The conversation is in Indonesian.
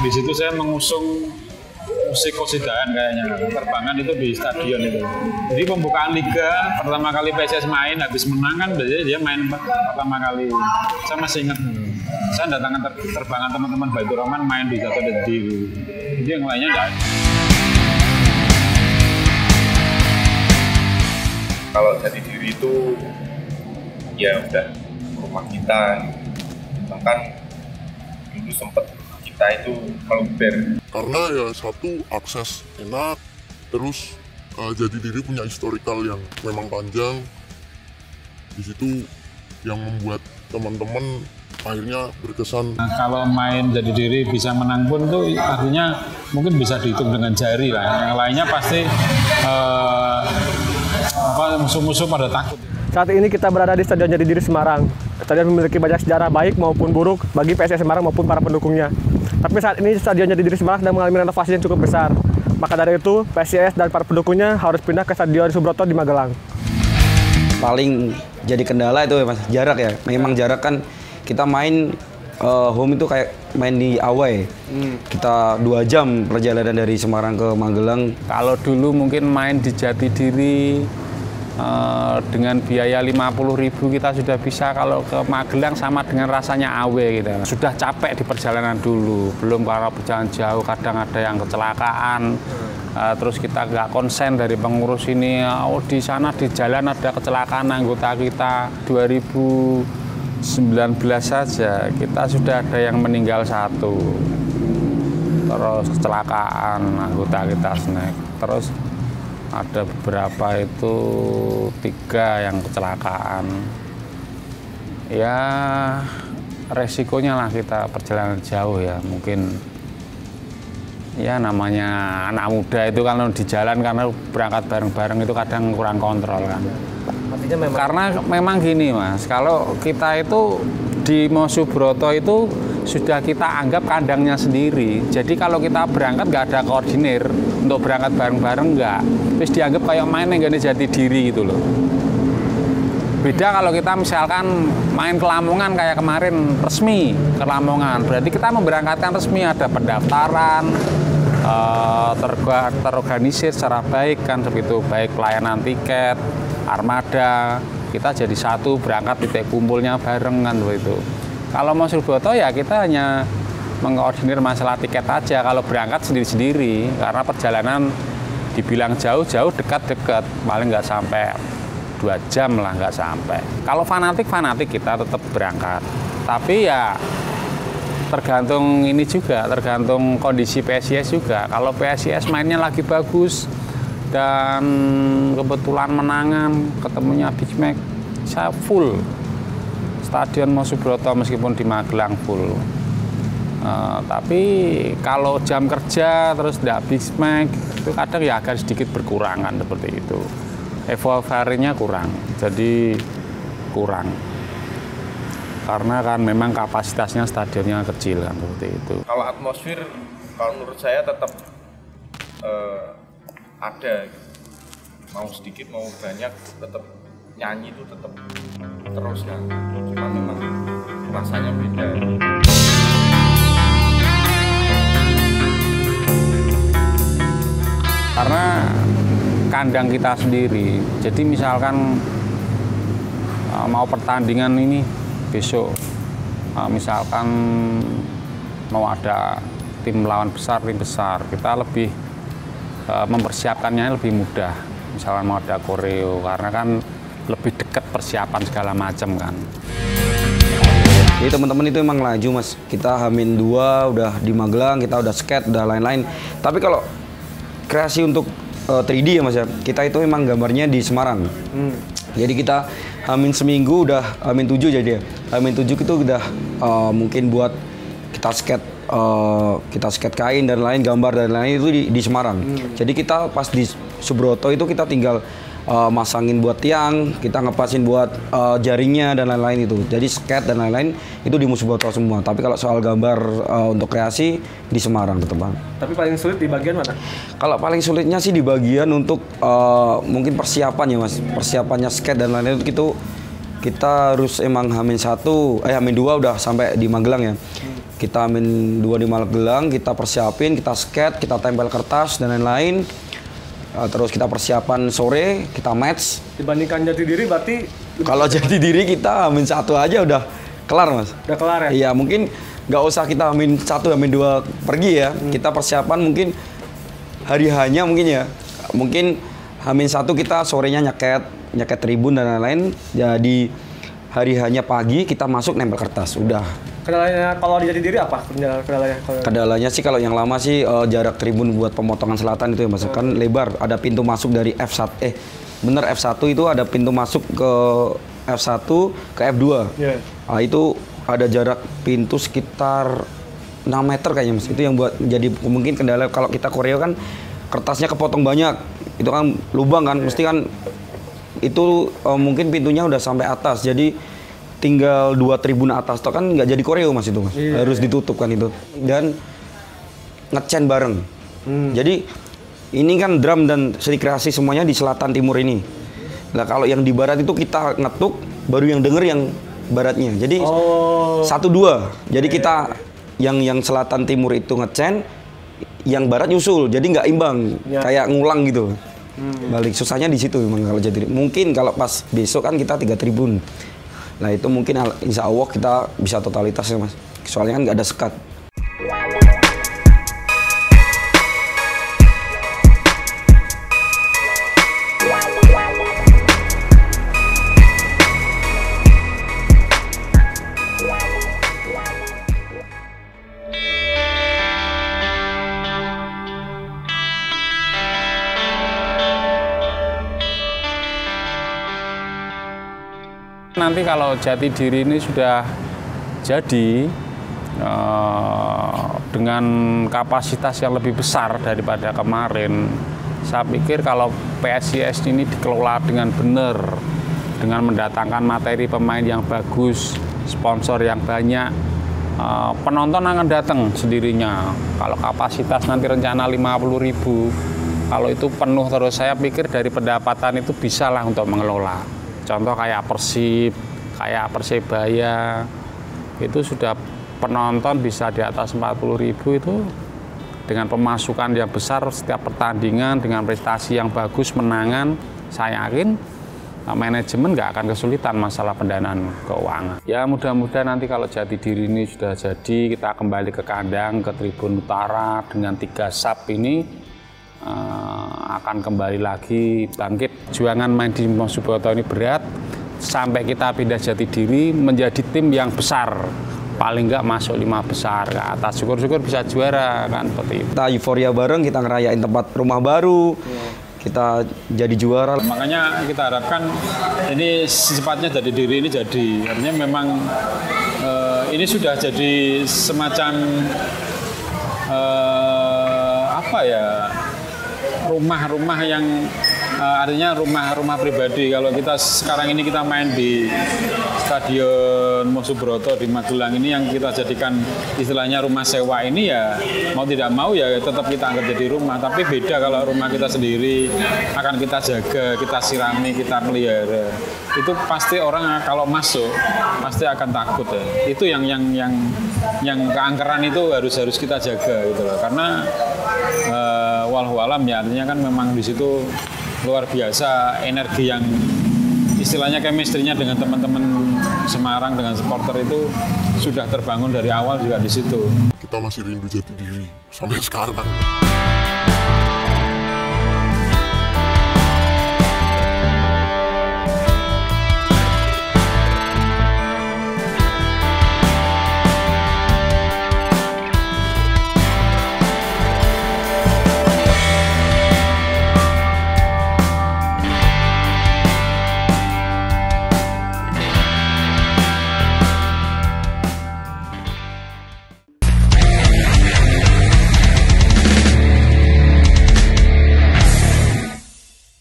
di situ saya mengusung musik Kosidahan kayaknya, terbangan itu di stadion itu. Jadi pembukaan liga pertama kali PSIS main habis menang kan biasanya dia main pertama kali. Saya masih ingat, saya datangkan terbangan teman-teman Baitur Rahman main di Jatuh Dedi. Jadi yang lainnya enggak ada. Kalau Jati Diri itu ya udah rumah kita, bahkan dulu sempet kita itu meluber. Karena ya satu, akses enak, terus Jati Diri punya historical yang memang panjang. Di situ yang membuat teman-teman akhirnya berkesan. Nah, kalau main Jati Diri bisa menang pun tuh artinya mungkin bisa dihitung dengan jari lah. Yang lainnya pasti musuh-musuh pada takut. Saat ini kita berada di Stadion Jati Diri Semarang. Stadion memiliki banyak sejarah baik maupun buruk bagi PSIS Semarang maupun para pendukungnya. Tapi saat ini Stadion Jati Diri Semarang sedang mengalami renovasi yang cukup besar. Maka dari itu, PSIS dan para pendukungnya harus pindah ke Stadion Subroto di Magelang. Paling jadi kendala itu ya Mas, jarak ya. Memang jarak kan kita main home itu kayak main di away. Kita 2 jam perjalanan dari Semarang ke Magelang. Kalau dulu mungkin main di Jati Diri dengan biaya 50.000 kita sudah bisa, kalau ke Magelang sama dengan rasanya away gitu. Sudah capek di perjalanan dulu, belum para perjalanan jauh kadang ada yang kecelakaan. Terus kita nggak konsen dari pengurus ini, di sana di jalan ada kecelakaan anggota kita. 2019 saja kita sudah ada yang meninggal 1, terus kecelakaan anggota kita snack, terus ada beberapa itu 3 yang kecelakaan. Ya resikonya lah kita perjalanan jauh ya, mungkin ya namanya anak muda itu kalau di jalan karena berangkat bareng-bareng itu kadang kurang kontrol kan. Karena memang gini Mas, kalau kita itu di Subroto itu sudah kita anggap kandangnya sendiri. Jadi kalau kita berangkat nggak ada koordinir untuk berangkat bareng-bareng nggak. Terus dianggap kayak main yang Jati Diri gitu loh. Beda kalau kita misalkan main ke Lamongan kayak kemarin resmi ke Lamongan. Berarti kita memberangkatkan resmi, ada pendaftaran, terorganisir secara baik kan seperti itu, baik pelayanan tiket, armada, kita jadi satu berangkat titik kumpulnya bareng kan seperti itu. Kalau mau Subroto ya kita hanya mengkoordinir masalah tiket aja, kalau berangkat sendiri-sendiri karena perjalanan dibilang jauh-jauh, dekat-dekat, paling nggak sampai 2 jam lah, nggak sampai. Kalau fanatik kita tetap berangkat, tapi ya tergantung ini juga, tergantung kondisi PSIS juga. Kalau PSIS mainnya lagi bagus dan kebetulan menangan, ketemunya Big Mac, saya full Stadion Subroto meskipun di Magelang full. Tapi kalau jam kerja terus tidak Big Mac itu kadang ya agak sedikit berkurangan seperti itu. Euforianya kurang, jadi kurang. Karena kan memang kapasitasnya stadionnya kecil kan seperti itu. Kalau atmosfer, kalau menurut saya tetap ada, mau sedikit mau banyak tetap nyanyi itu tetap terus kan. Cuma memang rasanya beda. Karena kandang kita sendiri, jadi misalkan mau pertandingan ini besok, misalkan mau ada tim lawan besar, tim besar, kita lebih mempersiapkannya lebih mudah. Misalkan mau ada koreo, karena kan lebih dekat persiapan segala macam kan. Jadi teman-teman itu emang laju Mas, kita H-2 udah di Magelang, kita udah skate, udah lain-lain. Tapi kalau kreasi untuk 3D ya Mas ya, kita itu emang gambarnya di Semarang. Jadi kita H-1 seminggu udah H-7 jadi ya. H-7 itu udah mungkin buat kita skate kain dan lain, gambar dan lain itu di Semarang. Jadi kita pas di Subroto itu kita tinggal masangin buat tiang, kita ngepasin buat jaringnya dan lain-lain itu. Jadi skate dan lain-lain itu di Subroto semua. Tapi kalau soal gambar untuk kreasi di Semarang tetap. Tapi paling sulit di bagian mana? Kalau paling sulitnya sih di bagian untuk mungkin persiapan ya Mas. Persiapannya skate dan lain-lain itu kita harus emang H-1, H-2 udah sampai di Magelang ya. Kita Hamin 2 di Magelang, kita persiapin, kita skate, kita tempel kertas dan lain-lain. Terus kita persiapan sore, kita match. Dibandingkan Jatidiri berarti Kalau Jatidiri kita Hamin 1 aja udah kelar, Mas. udah kelar ya? Iya, mungkin nggak usah kita Hamin 1, Hamin 2 pergi ya. Kita persiapan mungkin hari hanya mungkin ya. Mungkin Hamin 1 kita sorenya nyeket tribun dan lain-lain. Jadi hari hanya pagi kita masuk nempel kertas, udah. Kendalanya kalau di Jatidiri apa? Kendalanya? Kendalanya sih kalau yang lama sih jarak tribun buat pemotongan selatan itu ya, Mas. Kan lebar, ada pintu masuk dari F1 F1 itu ada pintu masuk ke F1 ke F2. Yeah. Nah, itu ada jarak pintu sekitar 6 meter kayaknya, Mas. Itu yang buat jadi mungkin kendala kalau kita koreo kan kertasnya kepotong banyak. Itu kan lubang kan, mesti kan itu mungkin pintunya udah sampai atas. Jadi tinggal 2 tribun atas itu kan nggak jadi koreo, Mas, itu, Mas. Iya, Harus ditutup kan itu. Dan nge-chain bareng. Jadi ini kan drum dan seni kreasi semuanya di selatan timur ini. Nah, kalau yang di barat itu kita ngetuk, baru yang denger yang baratnya. Jadi 1-2. Jadi kita yang selatan timur itu nge-chain, yang barat nyusul. Jadi nggak imbang, kayak ngulang gitu. Balik susahnya di situ memang kalau jadi. Mungkin kalau pas besok kan kita 3 tribun. Nah, itu mungkin insya Allah kita bisa totalitas ya, Mas. Soalnya kan nggak ada sekat. Nanti kalau Jatidiri ini sudah jadi dengan kapasitas yang lebih besar daripada kemarin, saya pikir kalau PSIS ini dikelola dengan benar, dengan mendatangkan materi pemain yang bagus, sponsor yang banyak, penonton akan datang sendirinya. Kalau kapasitas nanti rencana 50.000, kalau itu penuh terus, saya pikir dari pendapatan itu bisa lah untuk mengelola. Contoh kayak Persib, kayak Persebaya, itu sudah penonton bisa di atas 40.000 itu dengan pemasukan yang besar setiap pertandingan, dengan prestasi yang bagus, menangan, saya yakin manajemen nggak akan kesulitan masalah pendanaan keuangan. Ya mudah-mudahan nanti kalau Jatidiri ini sudah jadi, kita kembali ke kandang, ke Tribun Utara dengan 3 sub ini, akan kembali lagi bangkit. Juangan main di Mojoboto ini berat, sampai kita pindah Jatidiri menjadi tim yang besar, paling nggak masuk 5 besar ke atas. Syukur-syukur bisa juara kan, seperti itu. Kita euforia bareng, kita ngerayain tempat rumah baru, kita jadi juara. Makanya kita harapkan ini secepatnya Jatidiri ini jadi. Artinya memang ini sudah jadi semacam apa ya, rumah-rumah yang artinya rumah-rumah pribadi. Kalau kita sekarang ini kita main di Stadion Mojoboto di Magelang ini yang kita jadikan istilahnya rumah sewa ini, ya mau tidak mau ya tetap kita anggap jadi rumah. Tapi beda kalau rumah kita sendiri, akan kita jaga, kita sirami, kita pelihara. Itu pasti orang kalau masuk pasti akan takut ya. Itu yang keangkeran itu harus kita jaga gitu loh. Karena walau alam ya, artinya kan memang di situ luar biasa energi yang istilahnya chemistry-nya dengan teman-teman Semarang, dengan supporter itu sudah terbangun dari awal juga di situ. Kita masih rindu Jatidiri sampai sekarang.